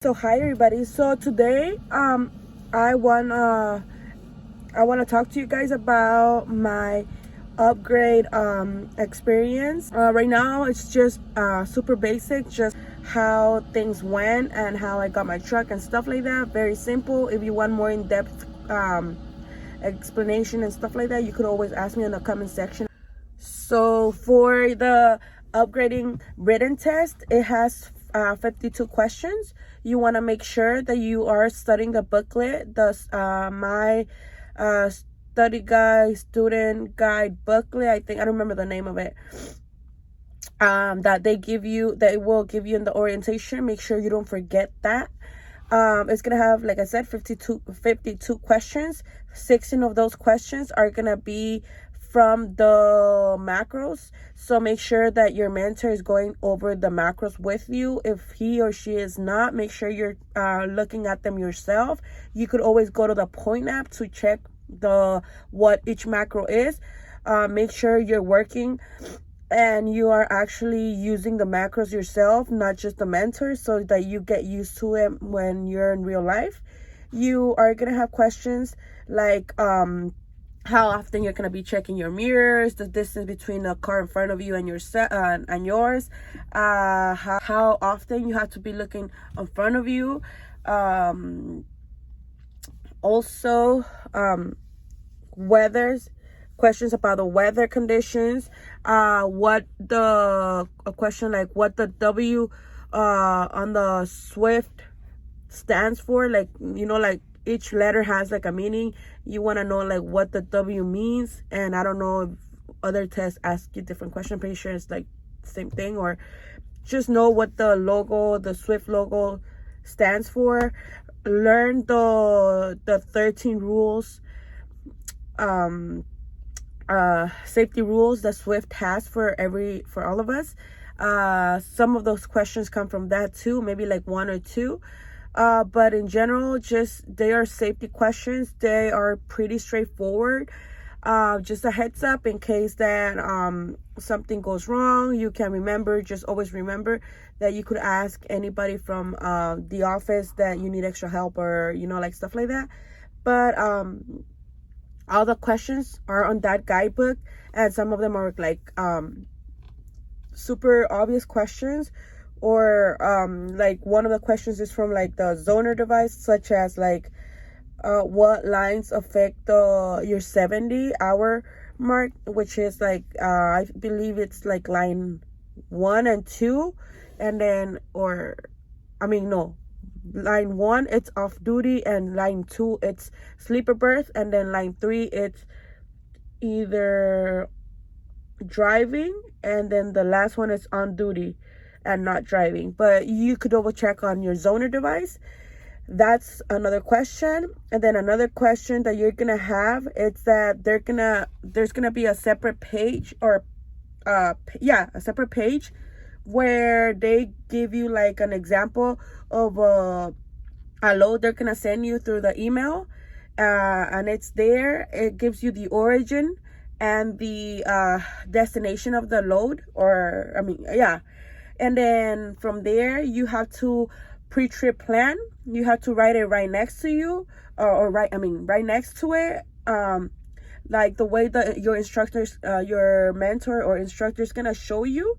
So hi everybody. So today I wanna talk to you guys about my upgrade experience. Right now it's just super basic, just how things went and how I got my truck and stuff like that. Very simple. If you want more in-depth explanation and stuff like that, you could always ask me in the comment section. So for the upgrading written test, it has 52 questions. You want to make sure that you are studying the booklet, the my study guide, student guide booklet. I don't remember the name of it. That they will give you in the orientation. Make sure you don't forget that. It's gonna have, like I said, 52 questions. 16 of those questions are gonna be from the macros, so make sure that your mentor is going over the macros with you. If he or she is not, make sure you're looking at them yourself. You could always go to the point app to check what each macro is. Make sure you're working and you are actually using the macros yourself, not just the mentor, so that you get used to it when you're in real life. You are gonna have questions like how often you're gonna be checking your mirrors, the distance between the car in front of you and yours, how often you have to be looking in front of you. Also, weathers questions about the weather conditions, what the a question like what the W on the Swift stands for, like, like each letter has like a meaning. You want to know like what the W means, and I don't know if other tests ask you different questions. I'm pretty sure it's like same thing, or just know what the Swift logo stands for. Learn the 13 rules, safety rules that Swift has for all of us. Some of those questions come from that too, maybe like one or two. But in general, just they are safety questions. They are pretty straightforward. Just a heads up in case that something goes wrong, you can remember, just always remember that you could ask anybody from the office that you need extra help, or like stuff like that. But all the questions are on that guidebook, and some of them are like super obvious questions, or like one of the questions is from like the zoner device, such as like what lines affect your 70-hour mark, which is like I believe it's like line 1 and 2, and then no, line 1 it's off duty, and line 2 it's sleeper berth, and then line 3 it's either driving, and then the last one is on duty and not driving. But you could double check on your zoner device. That's another question. And then another question that you're gonna have, it's that there's gonna be a separate page, or a separate page where they give you like an example of a load they're gonna send you through the email, and it's there. It gives you the origin and the destination of the load, and then from there you have to pre-trip plan. You have to write it right next to you, right next to it, like the way that your mentor or instructor is gonna show you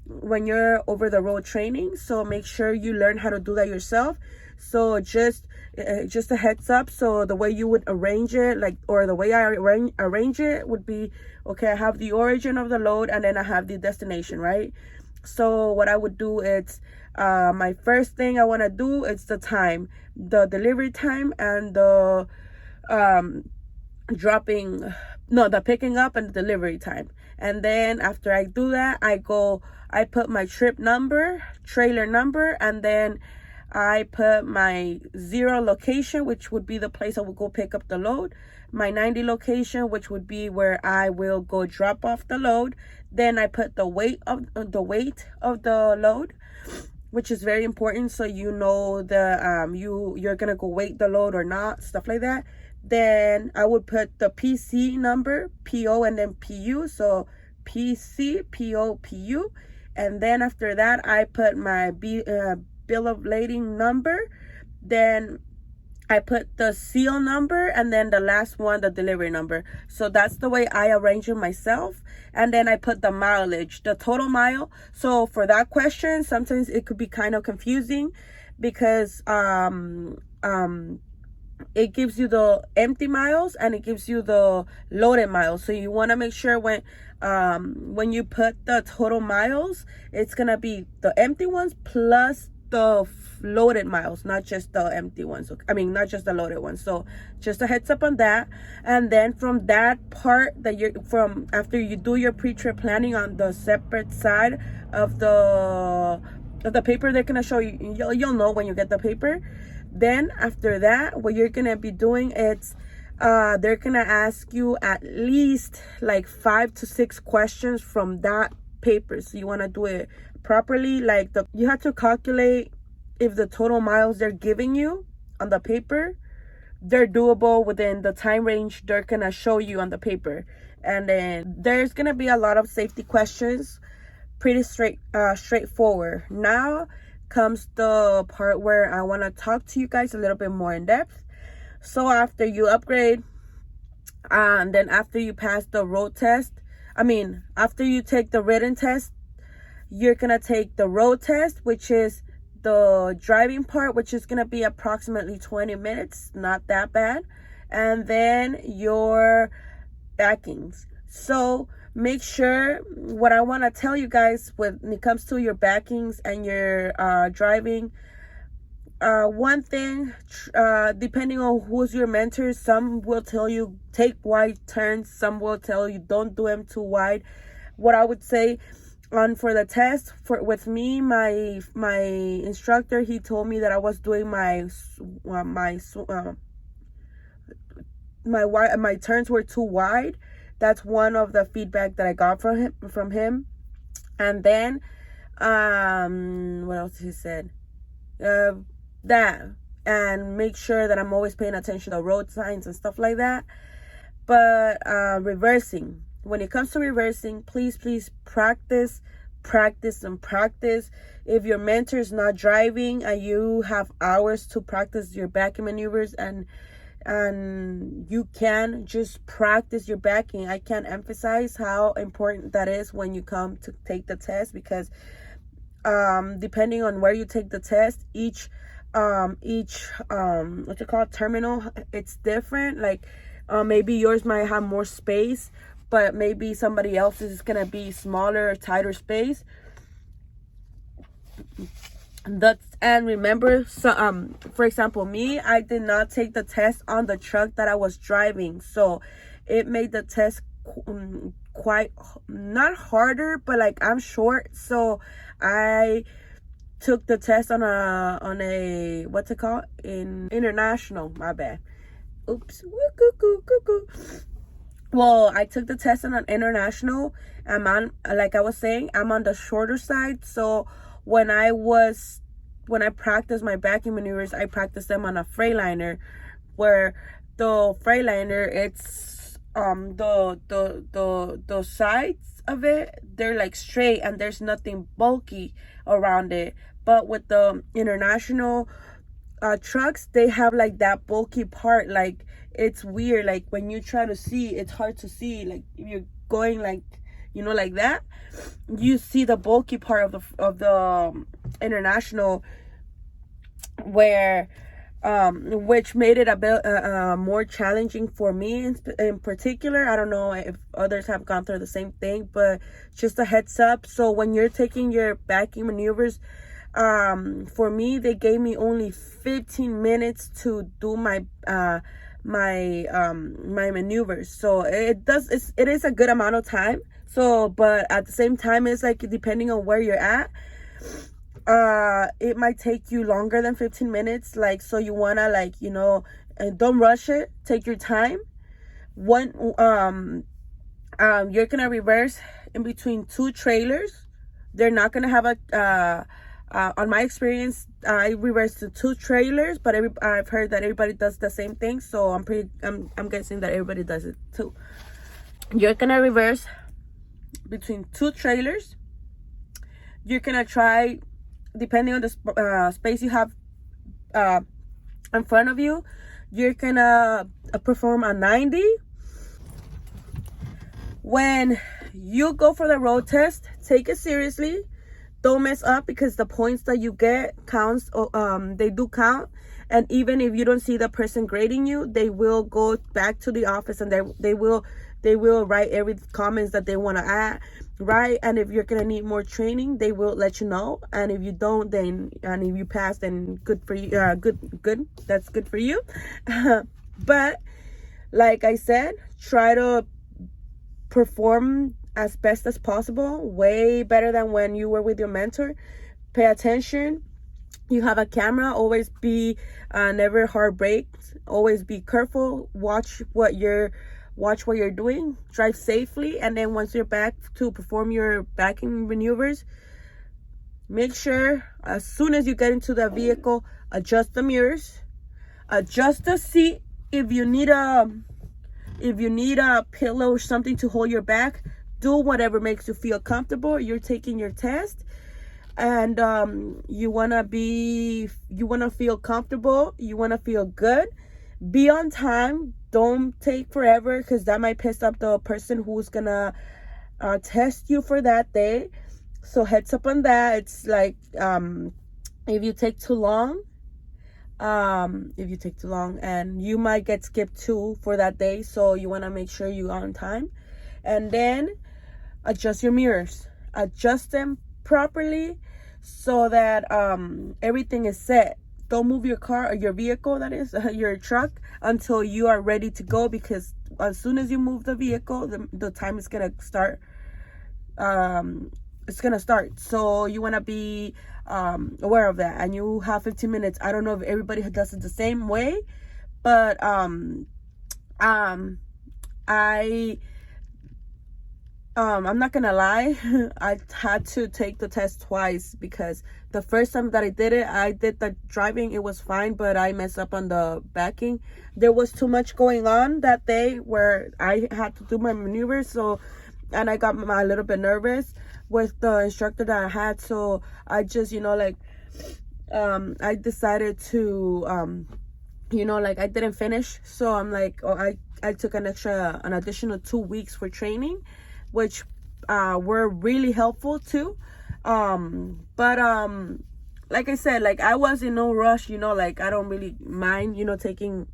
when you're over the road training. So make sure you learn how to do that yourself. So just a heads up. So the way you would arrange it, or the way I arrange it would be, okay, I have the origin of the load, and then I have the destination, right? So what I would do is, my first thing I want to do is the delivery time, and the the picking up and the delivery time. And then after I do that, I put my trailer number, and then I put my 0 location, which would be the place I would go pick up the load. My 90 location, which would be where I will go drop off the load. Then I put the weight of the load, which is very important, so you know you're gonna go weight the load or not, stuff like that. Then I would put the PC number, PO, and then PU. So PC, PO, PU. And then after that, I put my bill of lading number, then I put the seal number, and then the last one, the delivery number. So that's the way I arrange it myself. And then I put the mileage, the total mile. So for that question, sometimes it could be kind of confusing because it gives you the empty miles and it gives you the loaded miles. So you want to make sure when you put the total miles, it's gonna be the empty ones plus the loaded miles, not just the empty ones. I mean, not just the loaded ones. So just a heads up on that. And then from that part that you're from, after you do your pre-trip planning on the separate side of the paper, they're gonna show you, you'll know when you get the paper. Then after that, what you're gonna be doing is they're gonna ask you at least like 5 to 6 questions from that paper. So you want to do it properly. Like you have to calculate if the total miles they're giving you on the paper, they're doable within the time range they're gonna show you on the paper. And then there's gonna be a lot of safety questions, pretty straightforward. Now comes the part where I want to talk to you guys a little bit more in depth. So after you upgrade, and then after you pass the road test, after you take the written test, you're gonna take the road test, which is the driving part, which is gonna be approximately 20 minutes, not that bad. And then your backings. So make sure, what I want to tell you guys when it comes to your backings and your driving, one thing, depending on who's your mentor, some will tell you take wide turns, some will tell you don't do them too wide. What I would say for the test, with me, my instructor, he told me that I was doing my turns were too wide. That's one of the feedback that I got from him. And then what else he said? That, and make sure that I'm always paying attention to road signs and stuff like that. But reversing, when it comes to reversing, please practice. If your mentor is not driving and you have hours to practice your backing maneuvers, and you can just practice your backing, I can't emphasize how important that is when you come to take the test, because depending on where you take the test, each terminal, it's different. Like maybe yours might have more space, but maybe somebody else's is gonna be smaller, tighter space. And remember, so for example, me, I did not take the test on the truck that I was driving, so it made the test quite not harder, but like I'm short, so I took the test on a what's it called, in international, my bad, oops, well, I took the test on an international. Like I was saying, I'm on the shorter side. So when I practiced my backing maneuvers, I practiced them on a Freightliner, where the Freightliner, it's the sides of it, they're like straight and there's nothing bulky around it. But with the international trucks, they have like that bulky part. Like it's weird, like when you try to see, it's hard to see. Like if you're going like, like that, you see the bulky part of the international, where which made it a bit more challenging for me in particular. I don't know if others have gone through the same thing, but just a heads up. So when you're taking your backing maneuvers, for me, they gave me only 15 minutes to do my maneuvers. So it is a good amount of time. So, but at the same time, it's like depending on where you're at, it might take you longer than 15 minutes. Like, so you wanna don't rush it. Take your time. You're gonna reverse in between 2 trailers. They're not gonna have on my experience, I reversed to 2 trailers, but I've heard that everybody does the same thing, so I'm guessing that everybody does it too. You're gonna reverse between 2 trailers. You're gonna try depending on the space you have in front of you, you're gonna perform a 90. When you go for the road test, take it seriously. Don't mess up, because the points that you get counts. They do count. And even if you don't see the person grading you, they will go back to the office and they will write every comments that they want to add, right? And if you're gonna need more training, they will let you know. And if you don't, then, and if you pass, then good for you. Good. That's good for you. But like I said, try to perform as best as possible, way better than when you were with your mentor. Pay attention. You have a camera. Always be never hard brakes. Always be careful. Watch what you're doing. Drive safely. And then once you're back to perform your backing maneuvers, make sure as soon as you get into the vehicle, adjust the mirrors, adjust the seat. If you need a pillow or something to hold your back, do whatever makes you feel comfortable. You're taking your test, and you wanna feel comfortable. You wanna feel good. Be on time. Don't take forever, because that might piss off the person who's gonna test you for that day. So heads up on that. It's like if you take too long, and you might get skipped too for that day. So you want to make sure you're on time. And then adjust your mirrors. Adjust them properly so that everything is set. Don't move your car or your vehicle, that is, your truck, until you are ready to go, because as soon as you move the vehicle, the time is going to start. It's going to start. So you want to be aware of that. And you have 15 minutes. I don't know if everybody does it the same way, but I'm not gonna lie. I had to take the test twice, because the first time that I did the driving, it was fine, but I messed up on the backing. There was too much going on that day where I had to do my maneuvers, and I got a little bit nervous with the instructor that I had. So I just, I decided to, I didn't finish. So I'm like, I took an additional 2 weeks for training, which were really helpful too. But like I said, like, I was in no rush, I don't really mind, taking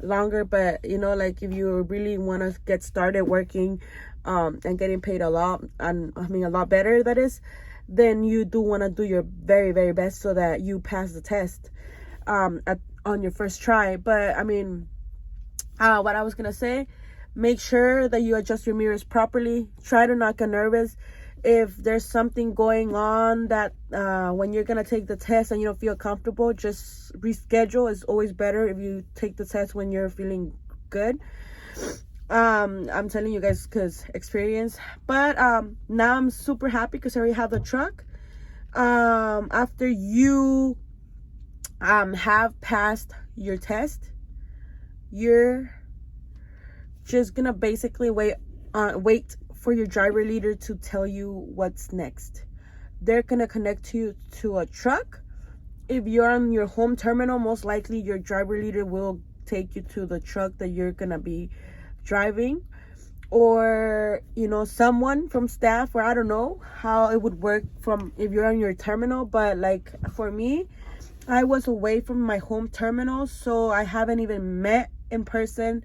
longer. But like, if you really want to get started working and getting paid a lot, and a lot better, that is, then you do want to do your very, very best so that you pass the test on your first try. But what I was gonna say, make sure that you adjust your mirrors properly. Try to not get nervous. If there's something going on that when you're gonna take the test and you don't feel comfortable, just reschedule. It's always better if you take the test when you're feeling good. I'm telling you guys because experience. But now I'm super happy because I already have the truck. After you have passed your test, you're just gonna basically wait for your driver leader to tell you what's next. They're gonna connect you to a truck. If you're on your home terminal, most likely your driver leader will take you to the truck that you're gonna be driving, or someone from staff, or I don't know how it would work from if you're on your terminal. But like for me, I was away from my home terminal, so I haven't even met in person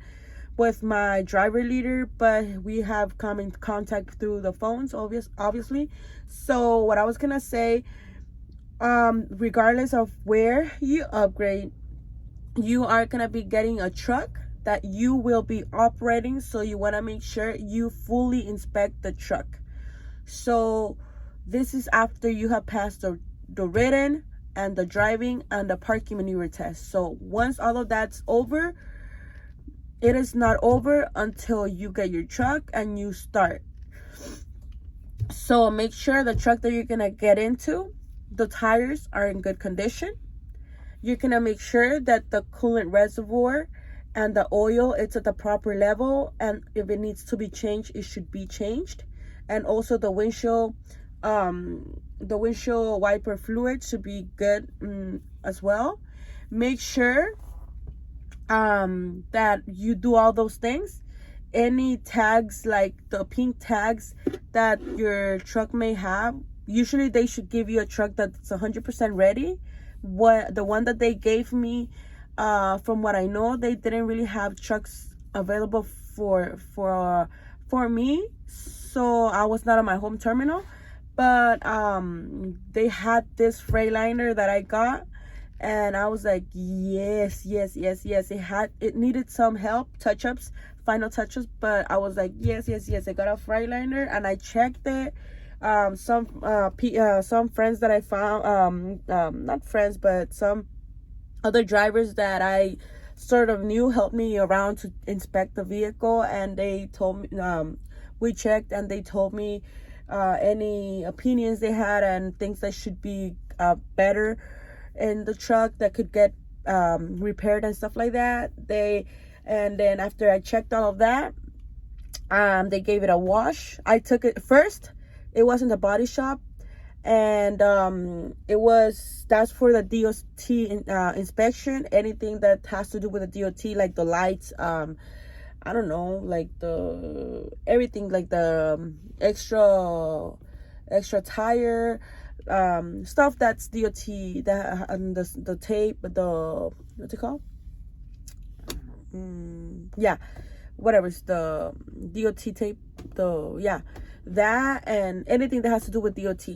with my driver leader, but we have come in contact through the phones, obviously. So what I was gonna say, regardless of where you upgrade, you are gonna be getting a truck that you will be operating. So you want to make sure you fully inspect the truck. So this is after you have passed the written and the driving and the parking maneuver test. So once all of that's over, it is not over until you get your truck and you start. So make sure the truck that you're gonna get into, the tires are in good condition. You're gonna make sure that the coolant reservoir and the oil, it's at the proper level, and if it needs to be changed, it should be changed. And also the windshield the windshield wiper fluid should be good as well. Make sure that you do all those things. Any tags, like the pink tags that your truck may have, usually they should give you a truck that's 100% ready. The one that they gave me, from what I know, they didn't really have trucks available for me, so I was not on my home terminal. But they had this Freightliner that I got, and I was like, yes. It needed some help, touch-ups, final touches, but I was like, yes. I got a Freightliner, and I checked it. Some friends that I found, not friends, but some other drivers that I sort of knew helped me around to inspect the vehicle, and they told me, we checked, and they told me any opinions they had and things that should be better in the truck that could get repaired and stuff like that. And then after I checked all of that, they gave it a wash. I took it first. It was in the body shop, and that's for the DOT inspection. Anything that has to do with the DOT, like the lights, I don't know, like everything, like the extra tire, stuff that's DOT, that the tape, what's it called? Yeah, whatever's the DOT tape, that, and anything that has to do with DOT.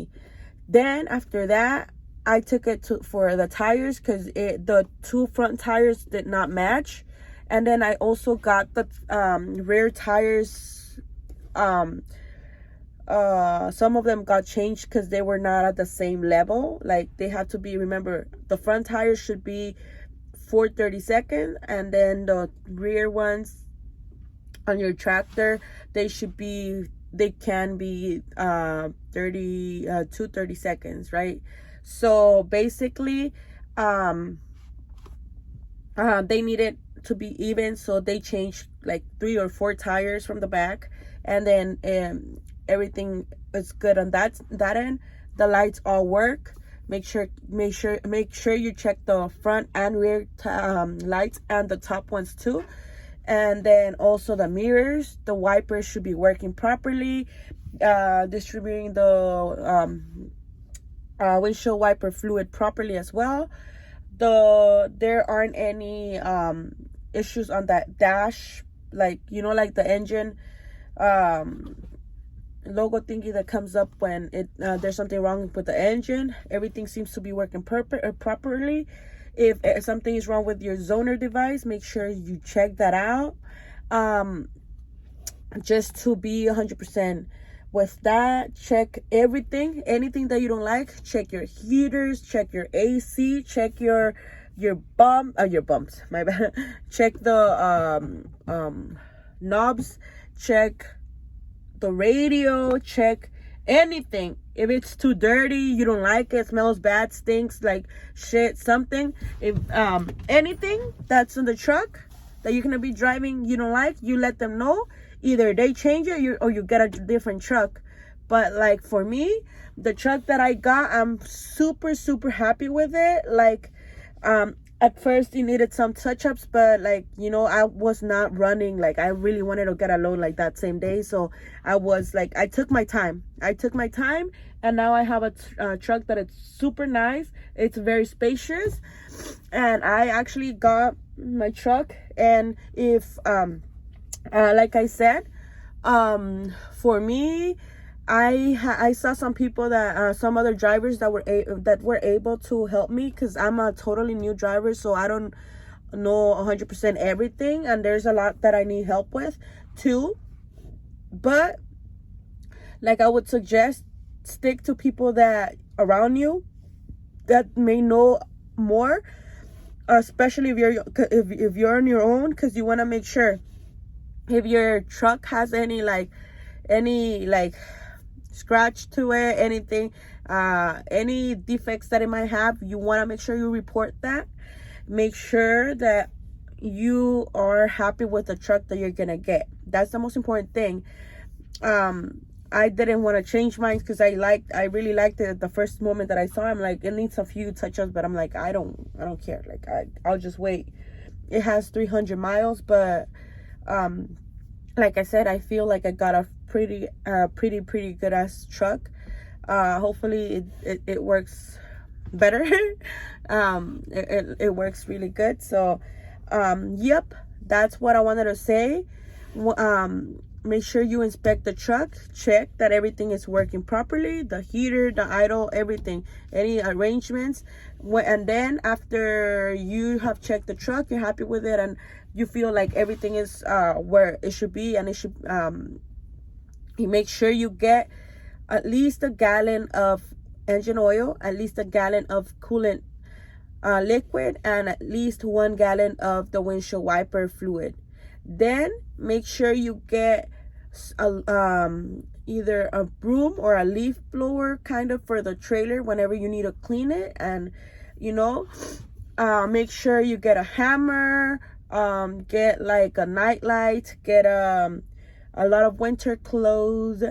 Then after that, I took it for the tires, because the two front tires did not match. And then I also got the rear tires. Some of them got changed because they were not at the same level. Like, they had to be, remember, the front tires should be 4/32, and then the rear ones on your tractor, they can be 2/32, right? So basically, they needed to be even, so they changed like 3 or 4 tires from the back, and then everything is good on that end. The lights all work. Make sure you check the front and rear lights, and the top ones too. And then also the mirrors, the wipers should be working properly, distributing the windshield wiper fluid properly as well. There aren't any issues on that dash, like, like the engine logo thingy that comes up when there's something wrong with the engine. Everything seems to be working properly. If something is wrong with your zoner device, make sure you check that out, just to be 100%. With that, check anything that you don't like. Check your heaters, check your AC, check your bumps, my bad. Check the knobs, check the radio, check anything. If it's too dirty, you don't like it, smells bad, stinks like shit, something, if anything that's in the truck that you're gonna be driving you don't like, you let them know. Either they change it, or you get a different truck. But like for me, the truck that I got, I'm super happy with it. Like at first it needed some touch-ups, but like, I was not running. Like, I really wanted to get a load like that same day, so I was like, I took my time, and now I have a truck that is super nice. It's very spacious, and I actually got my truck. And if like I said, for me, I saw some people that some other drivers that were able to help me, because I'm a totally new driver, so I don't know 100% everything, and there's a lot that I need help with too. But like, I would suggest, stick to people that around you that may know more, especially if you're on your own, because you want to make sure if your truck has any scratch to it, anything, any defects that it might have, you want to make sure you report that. Make sure that you are happy with the truck that you're gonna get. That's the most important thing. I didn't want to change mine because I really liked it the first moment that I saw it. I'm like, it needs a few touch-ups, but I'm like, I don't care. Like, I'll just wait. It has 300 miles, but like I said, I feel like I got a pretty good ass truck. Hopefully it works better. It works really good. So yep, that's what I wanted to say. Make sure you inspect the truck, check that everything is working properly, the heater, the idle, everything, any arrangements. And then after you have checked the truck, you're happy with it, and you feel like everything is where it should be, and it should you make sure you get at least a gallon of engine oil, at least a gallon of coolant liquid, and at least 1 gallon of the windshield wiper fluid. Then make sure you get either a broom or a leaf blower kind of for the trailer whenever you need to clean it. And make sure you get a hammer, get like a night light, get a lot of winter clothes,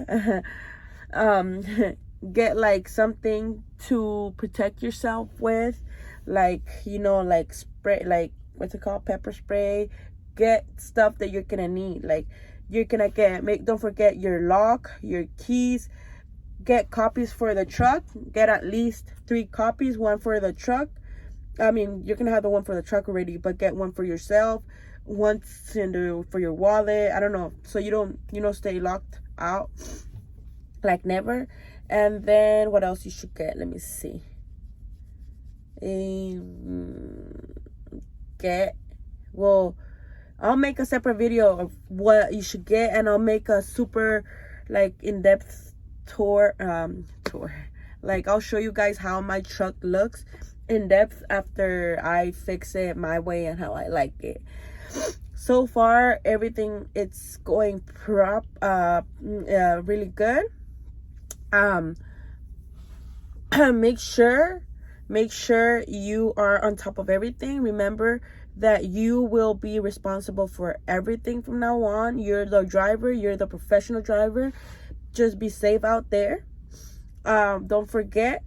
get like something to protect yourself with, like like spray, like what's it called, pepper spray. Get stuff that you're gonna need. Like, you're gonna don't forget your lock, your keys. Get copies for the truck. Get at least 3 copies, 1 for the truck. I mean, you're gonna have the one for the truck already, but get 1 for yourself, 1 for your wallet. I don't know, so you don't stay locked out like never. And then what else you should get? Let me see. I'll make a separate video of what you should get, and I'll make a super like in-depth tour. Like, I'll show you guys how my truck looks in depth after I fix it my way and how I like it. So far, everything, it's going really good. Make sure you are on top of everything. Remember that you will be responsible for everything from now on. You're the driver, you're the professional driver. Just be safe out there. Don't forget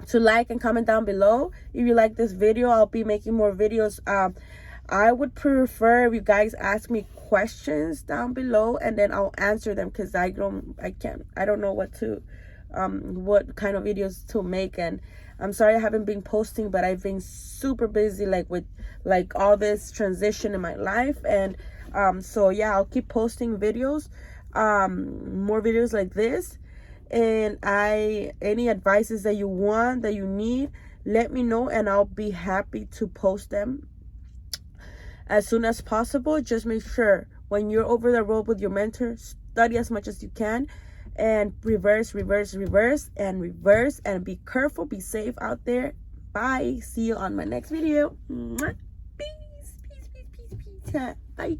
to like and comment down below if you like this video. I'll be making more videos. I would prefer if you guys ask me questions down below, and then I'll answer them, because I don't know what kind of videos to make. And I'm sorry I haven't been posting, but I've been super busy, like with like all this transition in my life. And so yeah, I'll keep posting videos, more videos like this. And any advices that you want, that you need, let me know, and I'll be happy to post them as soon as possible. Just make sure when you're over the road with your mentor, study as much as you can, and reverse, and be careful, be safe out there. Bye. See you on my next video. Peace. Bye.